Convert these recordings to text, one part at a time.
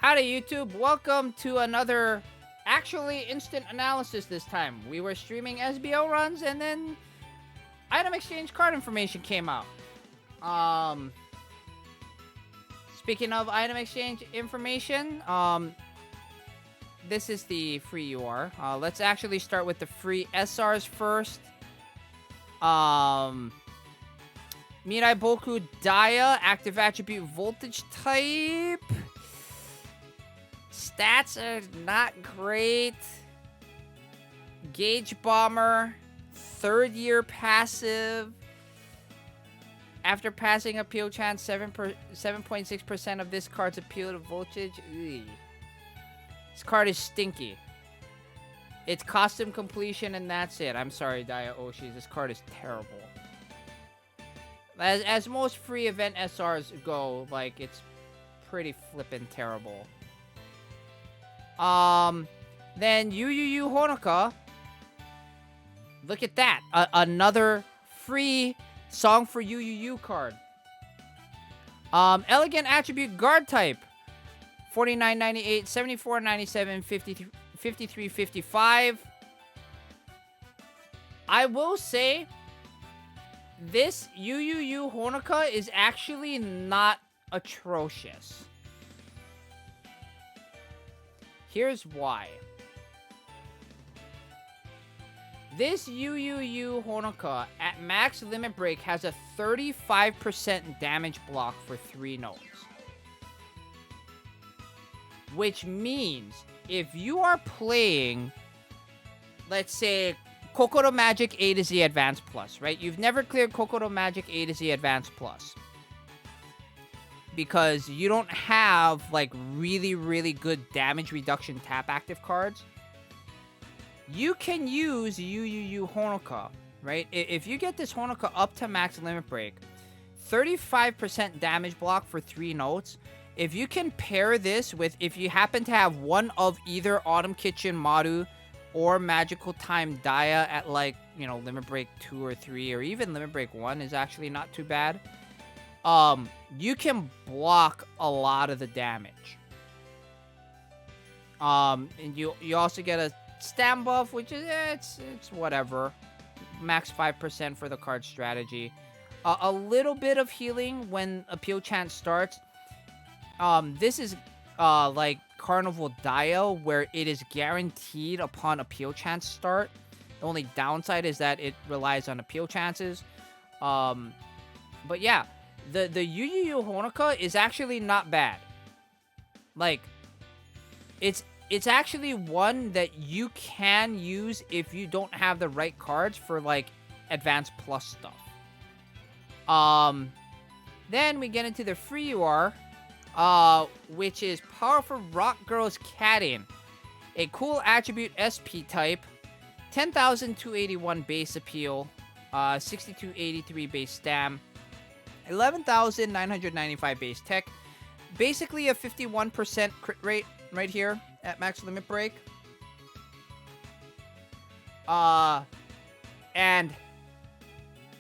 Howdy YouTube, welcome to another actually instant analysis this time. We were streaming SBO runs and then item exchange card information came out. Speaking of item exchange information, this is the free UR. Let's actually start with the free SRs first. Mirai Boku Daya, active attribute voltage type. Stats are not great. Gauge Bomber, third year passive. After passing appeal chance, 7.6% of this card's appeal to voltage. Ugh. This card is stinky. It's costume completion and that's it. I'm sorry, Daya Oshi. This card is terrible. As most free event SRs go, like, it's pretty flippin' terrible. Then UUU Honoka. Look at that. Another free Song for UUU card. Elegant attribute guard type. 49.98, 74.97, 53.55. I will say this UUU Honoka is actually not atrocious. Here's why. This UUU Honoka at max limit break has a 35% damage block for 3 nodes. Which means if you are playing, let's say, Kokoro Magic A to Z Advance Plus, right? You've never cleared Kokoro Magic A to Z Advance Plus. Because you don't have, like, really good damage reduction tap active cards. You can use UUU Honoka, right? If you get this Honoka up to max limit break, 35% damage block for 3 notes. If you can pair this with, if you happen to have one of either Autumn Kitchen Maru or Magical Time Daya at, like, you know, limit break 2 or 3, or even limit break 1 is actually not too bad. You can block a lot of the damage. And you also get a stam buff, which is, it's whatever. Max 5% for the card strategy. A little bit of healing when appeal chance starts. This is, like Carnival Dio, where it is guaranteed upon appeal chance start. The only downside is that it relies on appeal chances. But yeah. The UUU Honoka is actually not bad. Like, it's actually one that you can use if you don't have the right cards for, like, Advanced Plus stuff. Then we get into the free UR, which is Powerful Rock Girls Catin. A cool attribute SP type, 10,281 base appeal, 6,283 base stam, 11,995 base tech. Basically a 51% crit rate right here at max limit break. And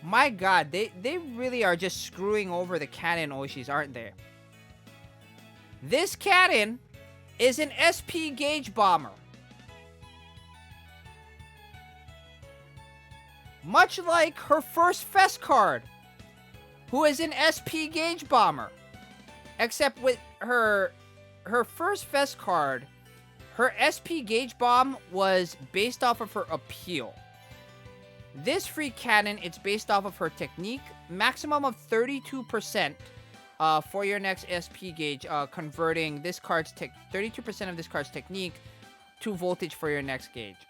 my god, they really are just screwing over the Catin Oshis, aren't they? This Catin is an SP Gauge Bomber. Much like her first Fest card, who is an SP Gauge Bomber. Except with her first Fest card, her SP Gauge Bomb was based off of her appeal. This free Catin, it's based off of her technique. Maximum of 32% for your next SP Gauge, converting this card's 32% of this card's technique to voltage for your next gauge.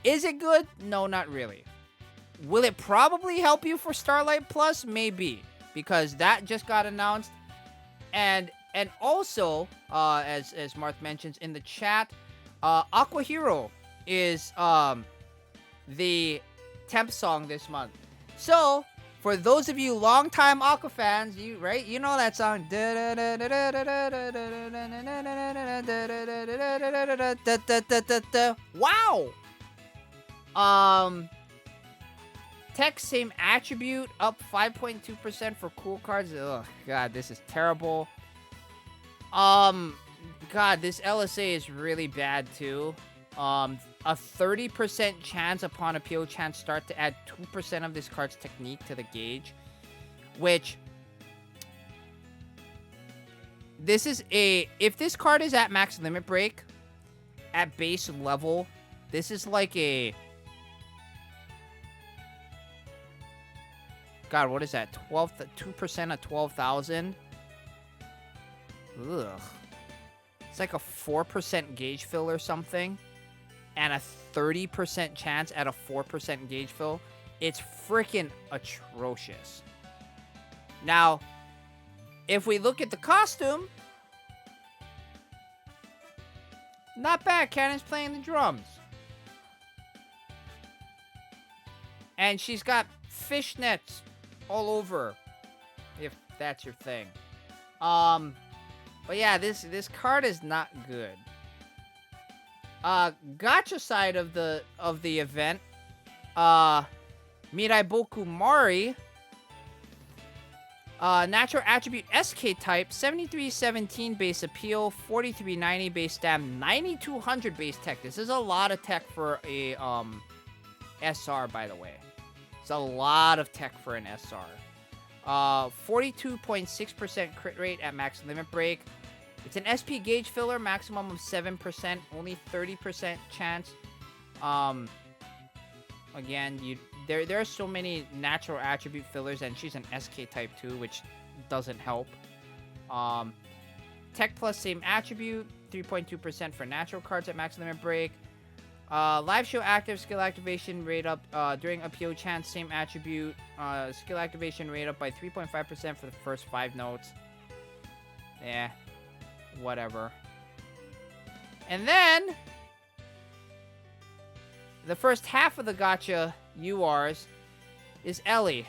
Is it good? No, not really. Will it probably help you for Starlight Plus? Maybe, because that just got announced. And also, as Marth mentions in the chat, Aqua Hero is the temp song this month. So, for those of you longtime Aqua fans, you know that song. Wow. Tech, same attribute, up 5.2% for cool cards. Ugh, god, this is terrible. God, this LSA is really bad too. A 30% chance upon appeal chance start to add 2% of this card's technique to the gauge, which this is if this card is at max limit break at base level, this is like a, God, what is that? 2% of 12,000. Ugh. It's like a 4% gauge fill or something. And a 30% chance at a 4% gauge fill. It's freaking atrocious. Now, if we look at the costume, not bad. Cannon's playing the drums. And she's got fishnets all over, if that's your thing. But yeah, this card is not good. Gacha side of the event, Mirai Boku Mari, natural attribute SK type, 7317 base appeal, 4390 base stam, 9200 base tech. This is a lot of tech for a SR, by the way. It's a lot of tech for an SR. 42.6% crit rate at max limit break. It's an SP gauge filler, maximum of 7%, only 30% chance. Again, there are so many natural attribute fillers, and she's an SK type too, which doesn't help. Tech plus same attribute, 3.2% for natural cards at max limit break. Live show active, skill activation rate up during appeal chance, same attribute. Skill activation rate up by 3.5% for the first 5 notes. Yeah, whatever. And then the first half of the Gacha URs is Ellie.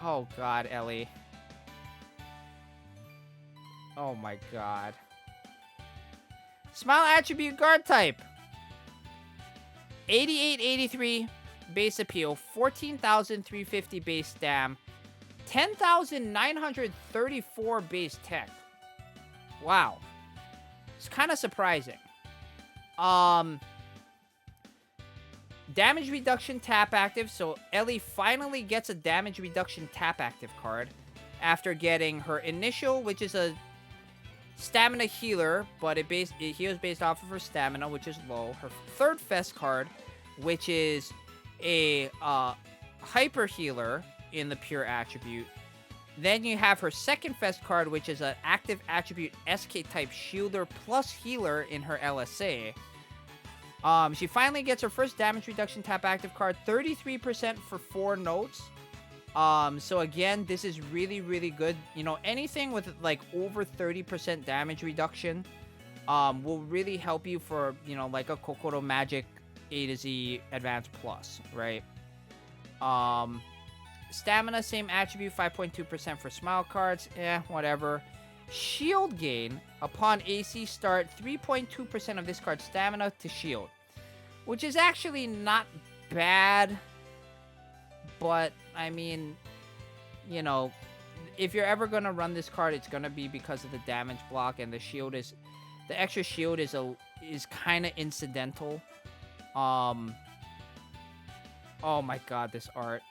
Oh god, Ellie. Oh my god. Smile attribute guard type. 8883 base appeal, 14,350 base stam, 10,934 base tech. Wow. It's kind of surprising. Damage reduction tap active. So Ellie finally gets a damage reduction tap active card after getting her initial, which is a stamina healer, but it heals based off of her stamina, which is low. Her third fest card, which is a hyper healer in the pure attribute. Then you have her second fest card, which is an active attribute SK type shielder plus healer in her LSA. She finally gets her first damage reduction tap active card, 33% for 4 notes. So again, this is really, really good. You know, anything with like over 30% damage reduction will really help you for, you know, like a Kokoro Magic A to Z Advanced Plus, right? Stamina, same attribute, 5.2% for smile cards. Whatever. Shield gain, upon AC start, 3.2% of this card's stamina to shield. Which is actually not bad. But, I mean, you know, if you're ever going to run this card, it's going to be because of the damage block. And the shield is, the extra shield is kind of incidental. Oh my god, this art.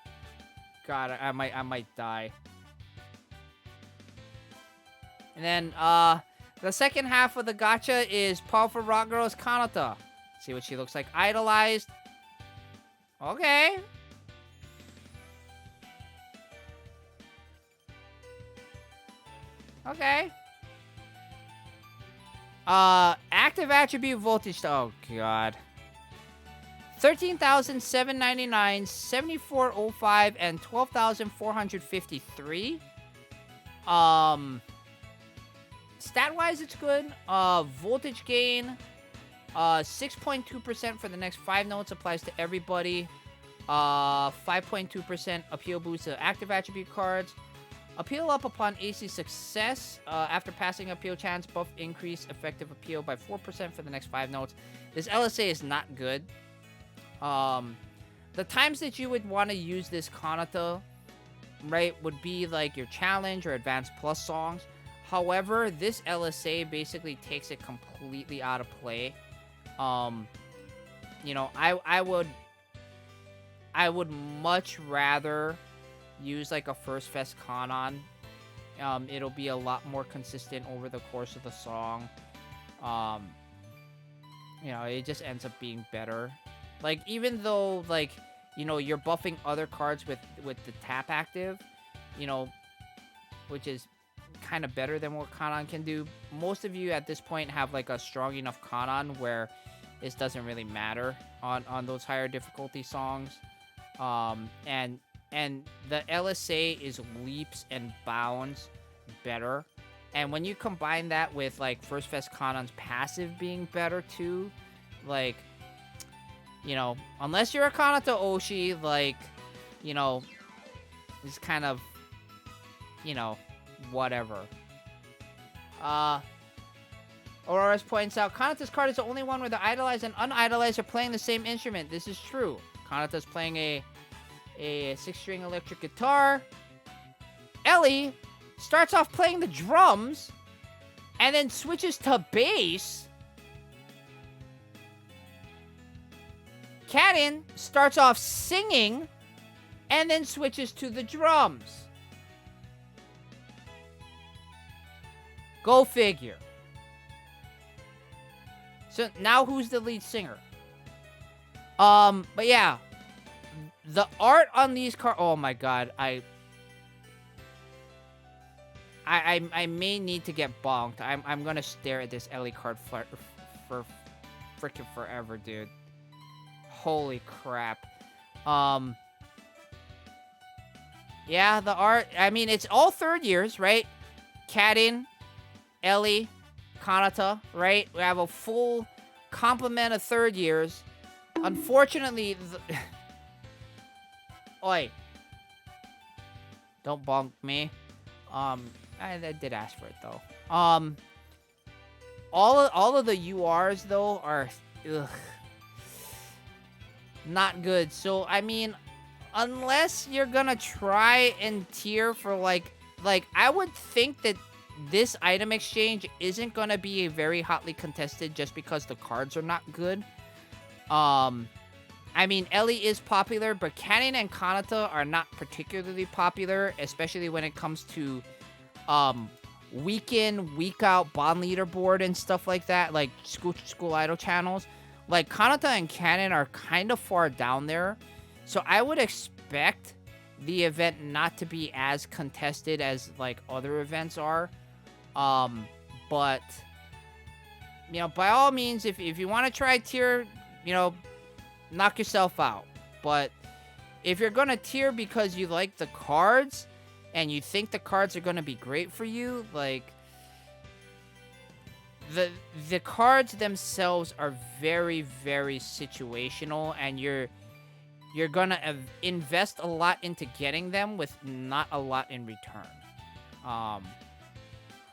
God, I might die. And then, the second half of the gacha is Powerful Rock Girl's Kanata. See what she looks like. Idolized. Okay. Okay. Active attribute voltage. Oh, God. 13,799, 7405, and 12,453. Stat-wise, it's good. Voltage gain, 6.2% for the next 5 notes applies to everybody. 5.2% appeal boost to active attribute cards. Appeal up upon AC success. After passing appeal chance, buff increase effective appeal by 4% for the next 5 notes. This LSA is not good. The times that you would want to use this Kanata, right, would be like your challenge or advanced plus songs. However, this LSA basically takes it completely out of play. You know, I would much rather use like a first fest Kanon. It'll be a lot more consistent over the course of the song. You know, it just ends up being better. Like, even though, like, you know, you're buffing other cards with the tap active, you know, which is kind of better than what Kanon can do. Most of you at this point have, like, a strong enough Kanon where this doesn't really matter on those higher difficulty songs. And the LSA is leaps and bounds better. And when you combine that with, like, First Fest Kanon's passive being better, too, like, you know, unless you're a Kanata Oshi, like, you know, it's kind of, you know, whatever. Auroras points out, Kanata's card is the only one where the idolized and unidolized are playing the same instrument. This is true. Kanata's playing a 6-string electric guitar. Ellie starts off playing the drums and then switches to bass. Karin starts off singing and then switches to the drums. Go figure. So now who's the lead singer? But yeah, the art on these cards. Oh my god, I may need to get bonked. I'm gonna stare at this Ellie card for freaking forever, dude. Holy crap. Yeah, the art. I mean, it's all third years, right? Karin, Ellie, Kanata, right? We have a full complement of third years. Unfortunately, Oi. Don't bonk me. I did ask for it, though. All of the URs, though, are not good. So, I mean, unless you're gonna try and tier for, like, I would think that this item exchange isn't gonna be very hotly contested just because the cards are not good. I mean, Ellie is popular, but Karin and Kanata are not particularly popular, especially when it comes to week in, week out bond leaderboard and stuff like that, like school idol channels. Like, Kanata and Karin are kind of far down there, so I would expect the event not to be as contested as, like, other events are. But, you know, by all means, if you want to try tier, you know, knock yourself out. But if you're going to tier because you like the cards and you think the cards are going to be great for you, like, the cards themselves are very, very situational, and you're going to invest a lot into getting them with not a lot in return.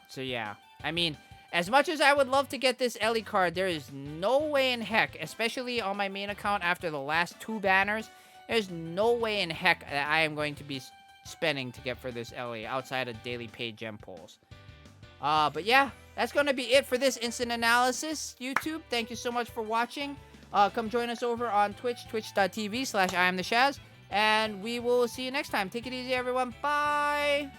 So yeah, I mean, as much as I would love to get this Ellie card, there is no way in heck, especially on my main account after the last 2 banners, there's no way in heck that I am going to be spending to get for this Ellie outside of daily paid gem pulls. But yeah, that's going to be it for this instant analysis. YouTube, thank you so much for watching. Come join us over on Twitch, twitch.tv/IamTheShaz, and we will see you next time. Take it easy, everyone. Bye!